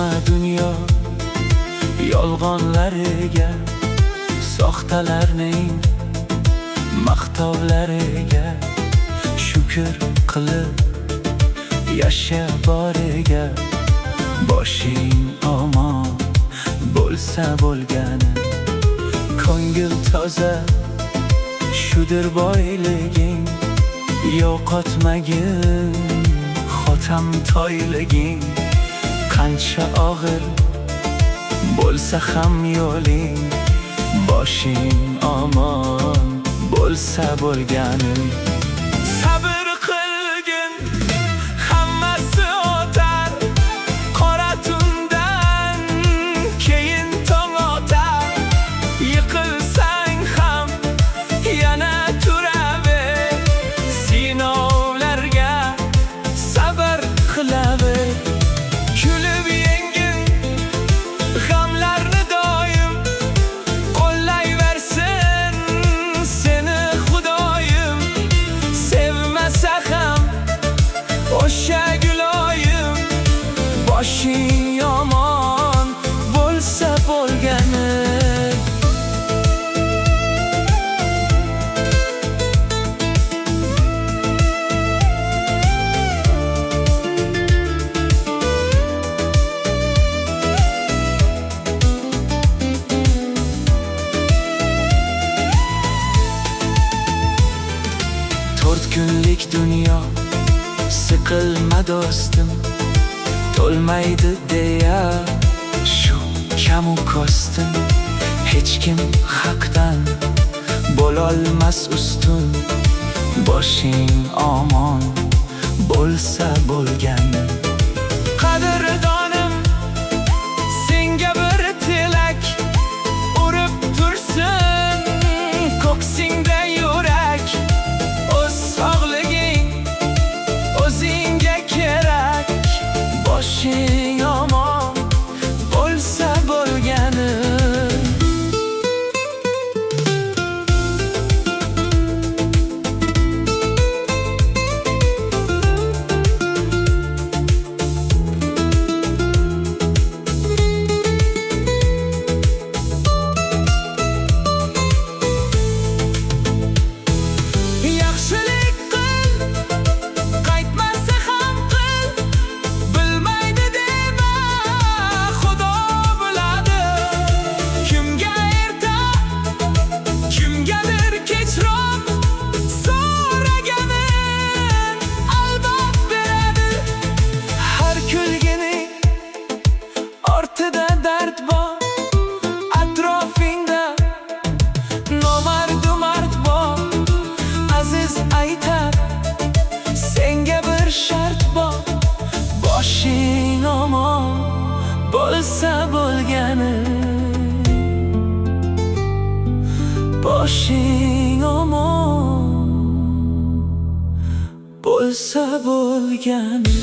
Berma dunyo yolg'onlariga, soxtalarning maqtovlariga. Shukr qilib yasha boriga. Boshing omon bo'lsa bo'lgani. Ko'ngil toza shudir boyliging. Yo'qotmagin xotam toyliging. Qancha og'ir bo'lsa ham yo'ling. Boshing omon bo'lsa bo'lgani. Sabr qilgin, hammasi o'tar. Qora tundan keyin tong otar. Yiqilsang ham yana turaver. Sinovlarga sabr qilaver. Kulib yengin g'amlarni doim. Qo'llayversin seni Xudoyim. Sevmasa ham o'sha guloyim. Boshing yomon bo'lsa bo'lgani. To'rt kunlik dunyo siqilma do'stim. To'lmaydi deya shu kamu kostim. Hech kim haqdan bo'lolmas ustun. Boshing omon bo'lsa bo'lgani. Qadrdonim, senga bir tilak. Urib tursin ko'ksingda yurak. O'z sog'liging o'zingga kerak. Boshing omon bo'lsa bo'lgani. Yaxshilik qil, qaytmasa ham qil. Bilmaydi dema, Xudo biladi. Kimga erta, kimgadir kechroq. So'raganin albat beradi. Har kulgining ortida dard bor. Atrofingda nomardu mard bor. Aziz aytar, senga bir shart bor. Boshing omon bo'lsa bo'lgani. Boshing omon bo'lsa bo'lgani.